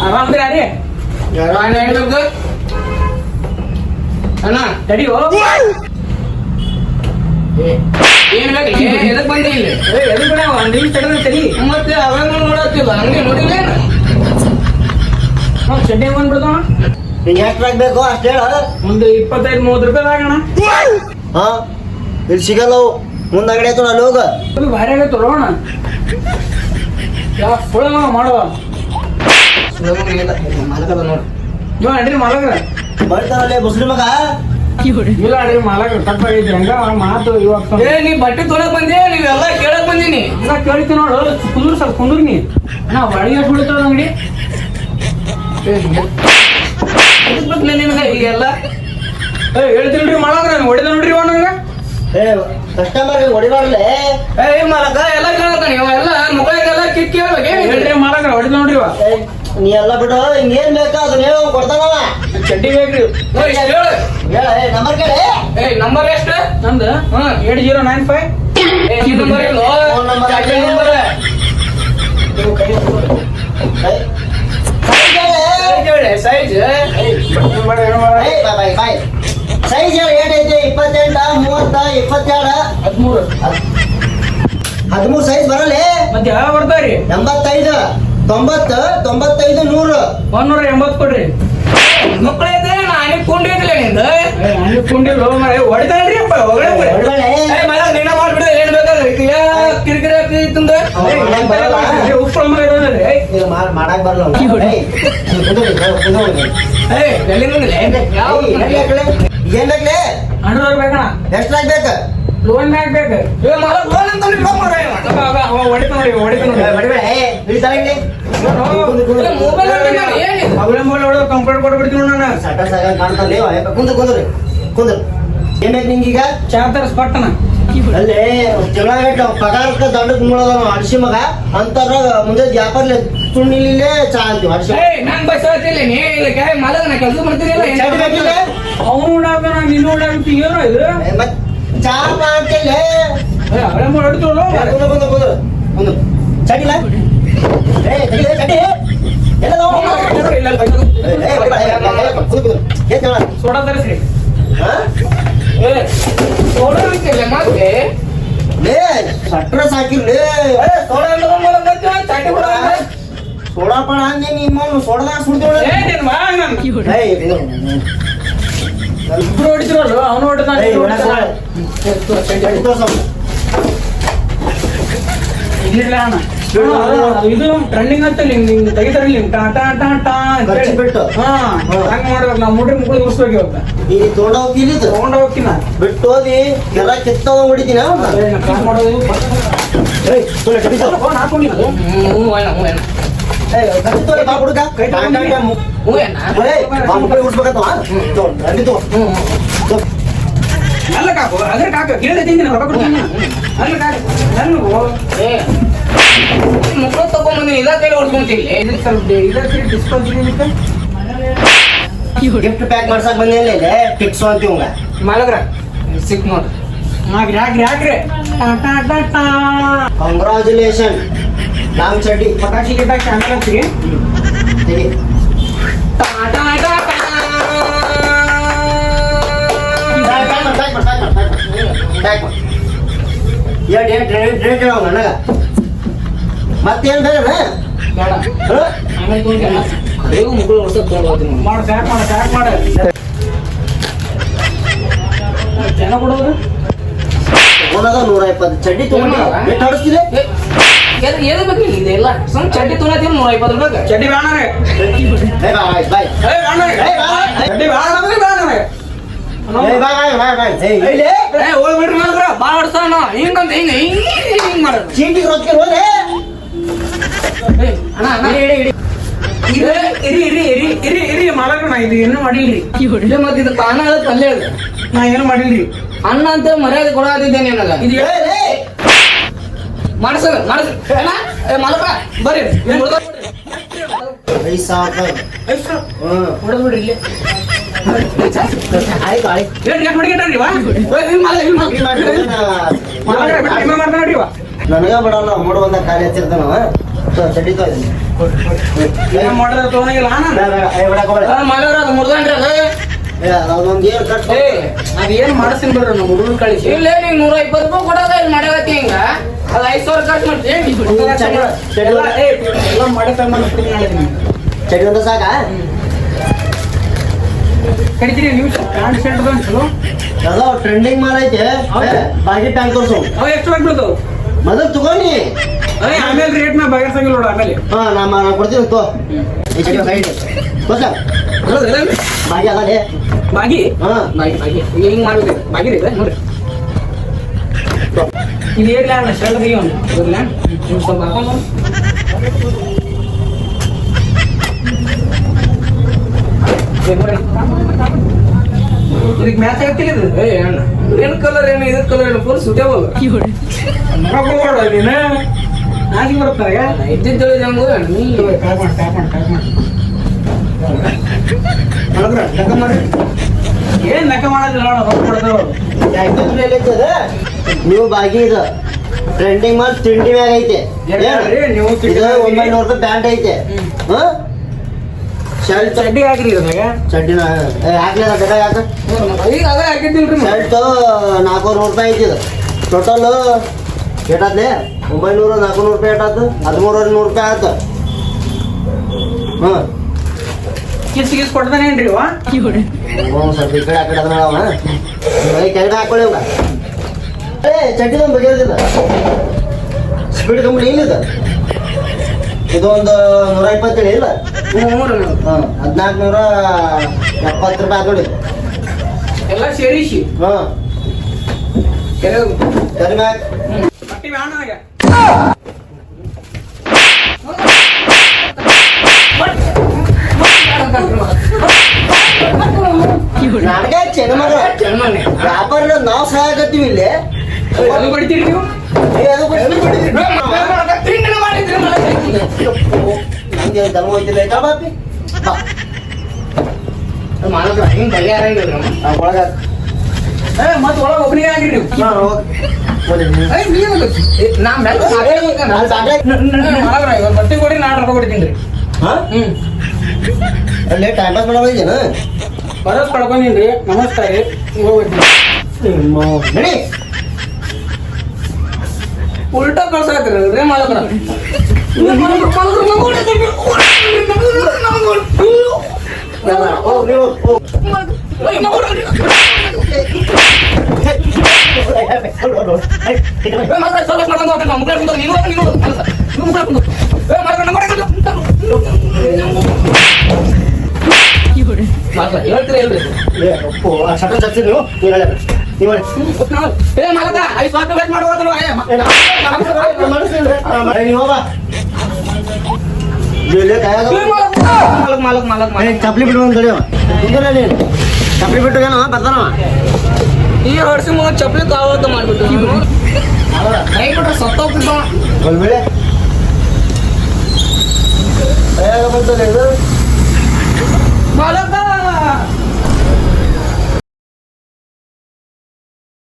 ಆರಾಮ್ರಿ ಅಣ್ಣ ತಡಿಯೋ ಏನ್ ಬೇಕು ಎದಕ್ ಬಂದಿ ಇಲ್ಲಿ ಎದು ಬಿಡ ಒಂದ್ ನಿಮಿಷ ತಡೆದ್ರೆ ತಡಿ ಮತ್ತೆ ಅವಾಗ ನೋಡತ್ತಿಲ್ಲ ಹಂಗೆ ನೋಡಿಲ್ಲ ನಾವು ಚಡ್ಡಿ ಬಂದ್ಬಿಡ್ತಾವ ನಿಂಗೆ ಎಷ್ಟು ಆಗ್ಬೇಕು ಅಷ್ಟು ಹೇಳ. ಒಂದು 25-30 ರೂಪಾಯಿ ಆಗಣ ಹಾ ಇಲ್ಲಿ ಸಿಗಲ್ಲವು ಮುಂದಾಗಡೆ ಐತೋ ಅಲ್ಲಿ ಹೋಗ. ಅದು ಭಾರಿ ಆಗೈತೆ ಅಣ್ಣ ಯಾವ ಸುಳ ಮಾಡುವ ಮಾಲಕದ ನೋಡು ಇವ ಅಡ್ರಿ ಮಾಲಕ್ರ ಬರ್ತಾರಲ್ಲೇ ಬಸ್ರಿ ಮಗ. ಇಲ್ಲ ಅಡ್ರಿ ಮಾಲಕ್ರ ತಪ್ಪಾಗೈತಿ ಹಂಗ ಮಾತು ಇವಾಗ ಏ ನೀ ಬಟ್ಟೆ ತೊಳಕ್ ಬಂದಿ ನೀವೆಲ್ಲ ಕೇಳಕ್ ಬಂದೀನಿ ಹಂಗ ಕೇಳ್ತಿ ನೋಡು ಕುಂದ್ರ ಸ್ವಲ್ಪ ಕುಂದ್ರ ನೀ ನಾ ಬಾಡಿಗೆ ಬಿಡ್ತಾವ ಅಂಗಡಿ ನಿನಗ ಈಗೆಲ್ಲ ಹೇಳ್ತಿಲ್ರಿ ಮಾಲಕ್ರ ಹೊಡೆದ ನೋಡ್ರಿ ಇವ ನಂಗ ಏ ಕಸ್ಟಮರ್ ಹೊಡಿಬಾರ್ಲೆ. ಏ ಮಾಲಕ ಎಲ್ಲ ಕೇಳತಾನೆ ಇವೆಲ್ಲ ಮುಖಕ್ಕೆಲ್ಲ ಕಿತ್ ಕೇಳ್ಬೇಕು ಹೇಳ್ರಿ ಮಾಲಕ್ರ ಹೊಡೆದ ನೋಡ್ರಿ ಇವ ನೀ ಎಲ್ಲ ಬಿಡು ಹಿಂಗೇನ್ ಬೇಕಾ ಅದನ್ನ ಹೇಳ ಕೊಡ್ತಾನವ. ಚಡ್ಡಿ ಬೇಕ್ರಿ ಹೇಳು ಹೇಳ ನಂಬರ್ ಕೇಳಿ. ಏ ನಂಬರ್ ಎಷ್ಟು ನಂದು 8095 ಈ ನಂಬರ್ ಇಲ್ಲ ಫೋನ್ ನಂಬರ್ ಹಾಕಿ. ನಂಬರ್ ಸೈಜ್ ಸೈಜ್ ಹೇಳಿ ಏಟೈತೆ 28 30 22 13 ಸೈಜ್ ಬರಲ್ಲ. ಮತ್ತೆ ಯಾವ ಬರ್ತಾವ್ರಿ 85 90 95 100. 180 ಕೊಡ್ರಿ ಮಕ್ಕಳೈತೆ ನಾನು ಕೊಂಡಿದ್ದಿಲ್ಲ ನಿಂದ ಅನ್ಕೊಂಡಿಲ್ಲ ಹೊಡಿತಾನ್ರಿ ಅಪ್ಪ ಹೊಗಡೆ ಹೊಡ್ಬೇಳೆ. ನೀನ ಮಾಡ್ಬಿಡ ಏನ್ ಬೇಕಾದ್ರೆ ಕಿರಿಕಿರಿ ಆಗ್ತಿಂದ ಉಪ್ಪು ಇರೋದ್ರಿ ಈಗ ಮಾಡಕ್ ಬರಲ್ಲ ಅವ್ನು. ಏಯ್, ನೀವ್ ಕುಂದ್ರಿ. ಯಾವ ಏನ್ ಬೇಕ್ಲೆ ಅಣ್ಣವ್ರು ಬೇಕಣ ಎಷ್ಟು ಆಗ್ಬೇಕು ಲೋನ್ ಮ್ಯಾಗ ಬೇಕು ಹೊಡಿತ ನೋಡಿ ಬಡಿಬೇಡ ಇಳಿತಾನೆ ಮೊಬೈಲ್ ಅವಳೆ ಮೂಲೆ ಹೊಡೆದು ಕಂಪ್ಲೇಂಟ್ ಕೊಟ್ಬಿಡ್ತೀನಿ ನಾನು ಸಟ ಸಾಗ ಕಾಣ್ತಾನೆ ಕುಂದ್ರಿ ಏನ್ ಬೇಕು ನಿಂಗೀಗ ಚಾ ತರಸ್ ಪಟ್ಟಣ ಅಲ್ಲೇ ಜಗಳ ಗಟ್ಟ ಪಗಾರಕ್ಕ ದಂಡಕ್ ನೋಡೋದ ಅಡಿಸಿ ಮಗ ಅಂತಾರ ಮುಂದೆ ವ್ಯಾಪಾರ ಸುಣ್ಣಿಲೇ ಚಾ ಅಂತೀವಿ ಅಡಿಸಿ ನಾನ್ ಬಸ್ ಹೇಳ್ತಿಲ್ಲ ನೀ ಮಲಗ ನಾ ಕೆಲಸ ಮಾಡ್ತೀನಿಲ್ಲ ಅವನು ಉಡಾಕ ನೀನು ಉಡಾಕ ಏನೋ ಇದು ಮತ್ ಚಾ ಮಾಡ್ತಿಲ್ಲ ಅವಳೆ ಮೂಲೆ ಹೊಡಿತೋಳು ಕುಂದ್ರು ಚಡಿಲ್ಲ ಚಡಿ ಎಲ್ಲ ಸೋಡಾ ತರಿಸ್ರಿ ಮತ್ತೆ ಸಟ್ರ ಸಾಕಿರ್ಲಿ ಸೋಡಾ ಪಡ ಅಂದೆ ನಿಮ್ಮ ಸೋಡದಾಗ ಸುಡ್ತೇವೆ ಇಬ್ರು ಹೊಡಿತಿರೋಳು ಅವನು ಹೊಡಿತಾನೆ ಇರ್ಲಿಲ್ಲ ಅಣ್ಣ ಇದು ಟ್ರೆಂಡಿಂಗ್ ಅಂತ ನಿಂಗೆ ತೆಗಿತಾರ ಟಾಟಾ ಟಾಟಾ ಖರ್ಚು ಬಿಟ್ಟು. ಹಾ ಹಂಗ ಮಾಡ್ಬೇಕು ನಾವು ಮುಡ್ರಿ ಮುಗುಳು ಉರ್ಸ್ಬೇಕು ಇವಾಗ ಈ ತೋಡ ಹೋಗಿಲ್ಲ ತಗೊಂಡ ಹೋಗ್ತೀನಿ ಬಿಟ್ಟು ಹೋದಿ ಎಲ್ಲ ಕಿತ್ತವ ಹೊಡಿತೀನಿ ಕಾಲ್ ಮಾಡೋದು ಹಾಕೊಂಡಿದ್ದು ಅಲ್ಲ ಕಾಕು ಅದ್ರ ಕಾಕ ಕೇಳಿದೆ ತಿಂದಿನ ರೊಕ್ಕ ಕೊಡ್ತೀನಿ ಅಲ್ಲ ಕಾಕು ನನಗೂ ಮಕ್ಕಳು ತಗೊಂಡ್ಬಂದಿನಿ ಇದ ಕೈಲಿ ಹೊಡ್ಕೊಂತೀನಿ ಇದಕ್ಕೆ ಸ್ವಲ್ಪ ಇದಕ್ಕೆ ಡಿಸ್ಕೌಂಟ್ ಇದಕ್ಕೆ ಗಿಫ್ಟ್ ಪ್ಯಾಕ್ ಮಾಡ್ಸಕ್ ಬಂದೇನಿಲ್ಲ ಟಿಕ್ಸ್ ಅಂತೀವಂಗ ಮಾಲಗ್ರ ಸಿಕ್ ನೋಡ್ರಿ ಹಾಕ್ರಿ ಟಾಟಾ ಟಾಟಾ ಕಂಗ್ರಾಚುಲೇಷನ್ ಲಾಂಗ್ ಚಡ್ಡಿ ಪಟಾಕಿ ಗಿಟಾಕಿ ಆಮೇಲೆ ಹಚ್ಚಿರಿ ನನಗ ಮತ್ತೇನ್ ಬೇಡ ಬೇಡ ಆಮೇಲೆ ತೊಗೊಂಡಿಲ್ಲ ಅದೇವು ಮಕ್ಕಳು ವರ್ಷ ತೊಗೊಂಡು ಹೋಗ್ತೀನಿ ಮಾಡು ಪ್ಯಾಕ್ ಮಾಡು ಜನ ಕೊಡೋದು ಒಣಗ 120 ಚಡ್ಡಿ ತಗೊಂಡು ಎಷ್ಟು ಆಡಿಸ್ತೀರಿ ಏನು ಬೇಕು ಇದೆಲ್ಲ ಸಣ್ಣ ಚಡ್ಡಿ ತೊಗೊಳತ್ತೀನಿ 120 ರೂಪಾಯಿ ಚಡ್ಡಿ ಬೇಡ ಬಾಯ್ ಚಡ್ಡಿ ಹೋಗ್ಬಿಡ್ರಿ ಮಾಲಗ್ರ ಭಾಳ ಹೊಡ್ತಾನ ಹಿಂಗಂತ ಹಿಂಗ್ ಮಾಡೋದು ಚೀಟಿ ರೊಕ್ಕ ಹೋದೆ ಅಣ್ಣ ಇರಿ ಮಾಡಕ ನಾ ಇದು ಏನು ಮಾಡಿಲ್ರಿ ಇಲ್ಲೇ ಮತ್ತೆ ಇದು ತಾನ ಅದಕ್ಕೆ ಅಲ್ಲೇ ಅದು ನಾ ಏನು ಮಾಡಿಲ್ರಿ ಅಣ್ಣ ಅಂತ ಮರ್ಯಾದೆ ಕೊಡಾತಿದ್ದೇನೆ ನನಗ ಇದು ಮಾಡಸ ಮಾಲಕ್ರ ಬರ್ರಿ ಹೊಡೆದ್ ಹೊಡೆದ್ ಬಿಡ್ರಿ ಇಲ್ಲಿ ಆಯ್ತು ಆಯ್ತು ಏನ್ ಮಾಡಿ ಗೆಟ್ಟಾಡ್ರಿ ವಾ ಮಾಡ್ತಾಡ್ರಿ ವಾ ನನಗ ಬಿಡಲ್ಲ ಮೂಡು ಬಂದ ಖಾಲಿ ಹಚ್ಚಿರ್ತಾನವ ಚಡಿತ ಏನ್ ಮಾಡಿದ್ರೆ ತೊಗೊಂಡಿಲ್ಲ ಅದೊಂದು ಏರ್ ಕಟ್ ಅದೇನ್ ಮಾಡಿಸ್ತೀನಿ ಬಿಡ್ರಿ ನಮ್ಮ ಹುಡುಗನ ಕಳಿಸಿ ಇಲ್ಲ ನೀವ್ 120 ರೂಪಾಯಿ ಕೊಡೋದ ಇಲ್ಲಿ ಮಾಡಗತ್ತಿ ಹಿಂಗ ಅದ್ 5,000 ಖರ್ಚು ಮಾಡ್ತೀನಿ ಎಲ್ಲ ಮಾಡಿ ತಗೊಂಡ್ಬಿಡ್ತೀನಿ ನಾಳೆ ನೀವು ಚಡಿ ಒಂದು ಸಾಕ ಕಡಿತೀರಿ ನೀವು ಪ್ಯಾಂಟ್ ಶರ್ಟ್ ಬಂದು ಚಲೋ ಎಲ್ಲ ಟ್ರೆಂಡಿಂಗ್ ಮಾಲ್ ಐತೆ ಬಾಗಿ ಪ್ಯಾಂಟ್ ತೋರ್ಸು ಅವ ಎಷ್ಟು ಆಗ್ಬಿಡ್ತು ಮೊದಲು ತಗೊಂಡಿ ಆಮೇಲೆ ರೇಟ್ ನಾ ಬಗೆಹರಿಸಂಗಿಲ್ಲ ನೋಡು ಆಮೇಲೆ ಹಾ ನಾ ಕೊಡ್ತೀನಿ ತೋ ಈ ಚಡಿ ಸೈಡ್ ತೋರ್ಸ ಬಾಗಿ ಅದೇ ಬಾಗಿ ಹಾ ಬಾಗಿ ಹಿಂಗ್ ಮಾಡ್ಬೇಕು ಬಾಗಿ ರೀ ನೋಡ್ರಿ ಇದು ಏರ್ಲ ಶರ್ಟ್ ತೆಗಿ ಒಂದು ಇರ್ಲ ಸ್ವಲ್ಪ ಹಾಕೊಂಡು ಇದಕ್ಕೆ ಮ್ಯಾಚ್ ಆಗ್ತಿಲ್ಲ ಇದು ಏನ್ ಕಲರ್ ಏನು ಇದ್ರ ಕಲರ್ ಏನು ಫುಲ್ ಸುಟೇಬಲ್ ನೋಡ್ಕೊಬೇಡ ನೀನು ನಾಗಿ ಬರ್ತಾರೆ ಇದ್ದಿದ್ದು ನಮ್ಗೂ ನೀ ಟ್ಯಾಪ್ ಮಾಡಿ ಏನ್ ಲೆಕ್ಕ ಮಾಡೋದಿಲ್ಲ ನೋಡ ರೊಕ್ಕ ಕೊಡ್ತೇವೆ ನೀವು ಬಾಗಿ ಇದು ಟ್ರೆಂಡಿಂಗ್ ಮಾಲ್ ತಿಂಡಿ ಮ್ಯಾಗ ಐತೆ ನೀವು ಇದು 900 ರೂಪಾಯಿ ಪ್ಯಾಂಟ್ ಐತೆ ಹಾ ಶರ್ಟ್ ಚಡ್ಡಿ ಹಾಕ್ರಿ ಇದ್ರಾಗ ಚಡ್ಡಿನ ಹಾಕ್ಲಿಲ್ಲ ಬೇಡ ಯಾಕ ಈಗ ಅದೇ ಹಾಕಿದ್ದಿಲ್ರಿ ಶರ್ಟ್ 400 ರೂಪಾಯಿ ಐತಿ ಇದು ಟೋಟಲ್ ಏಟಾತ್ಲೆ 900 400 ರೂಪಾಯಿ ಏಟಾತು 1300 ರೂಪಾಯಿ ಆಯ್ತು ಹಾ ಕಿಸ್ ಕೊಡ್ತಾನೇನ್ರಿ ವಾ ಸ್ವಲ್ಪ ಈ ಕಡೆ ಆ ಕಡೆ ಅದನ್ನ ಕೆಳಗಡೆ ಹಾಕೊಳ್ಳಿ ಇವಾಗ ಚಡ್ಡಿದೊಂದು ಬಗೆಯೋದಿಲ್ಲ ಸ್ಪೀಡ್ ಕಂಪ್ನಿ ಏನಿದೆ ಇದು ಒಂದು 127 ಇಲ್ಲ 1470 ರೂಪಾಯಿ ಹಾಕೊಳ್ಳಿ ಎಲ್ಲ ಸೇರಿಸಿ ಹಾ ಕೆಲವು ಸರಿ ಮ್ಯಾಕ್ ಬಟ್ಟಿ ಬ್ಯಾಡ ನನಗೆ ನಾಟಕ ಚೆನ್ನಮಗ ಚೆನ್ನಮನೆ ವ್ಯಾಪಾರ ನಾವು ಸಹಾಯಕತ್ತೀವಿ ಇಲ್ಲಿ ಅದು ಬಡಿತೀರಿ ನೀವು ನಂಗೆ ಧರ್ಮ ಹೋಯ್ತಿಲ್ಲ ಆಯ್ತಾ ಬಾಪಿ ಮಾಡಿದ್ರ ಹಿಂಗ್ ಬಗೆ ಆರಂಗಿಲ್ಲ ಒಳಗ ಮತ್ತೆ ಒಳಗೆ ಒಬ್ಬನಿಗೆ ಆಗಿರಿ ನೀವು ಬಟ್ಟೆ ಕೊಡಿ ನಾ ರೊಕ್ಕ ಕೊಡ್ತೀನಿ ರೀ ಅಲ್ಲೇ ಟೈಮ್ ಪಾಸ್ ಮಾಡೋದೇನ ಬರೋದು ಕಳ್ಕೊಂಡಿನ್ರಿ ನಮಸ್ಕಾರ ರೀ ಹೋಗ್ಬಿಡ್ತೀನಿ ನಡಿ ಉಲ್ಟಾ ಕಳ್ಸಾಕ್ರಿ ರೇ ಮಾಡಕ್ರ ಹೇಳ್ತೀರಿ ಹೇಳ್ರಿ ಸಟನ್ ಜಾಸ್ತಿ ನೀವು ನೀವು ಚಪ್ಪಲಿ ಬಿಟ್ಟು ಒಂದು ಕಡೆ ಚಪ್ಪಲಿ ಬಿಟ್ಟು ಬರ್ತಾನವ ಈ ವರ್ಷ ಚಪ್ಪಲಿ ಕಾವತ್ತ ಮಾಡ್ಬಿಟ್ಟು ಕೈ ಬಿಟ್ರೆ ಸತ್ತೋಗ್ಬಿಟ್ಟು ಒಂದು ವೇಳೆ ಬಂತಲ್ಲ ಇದು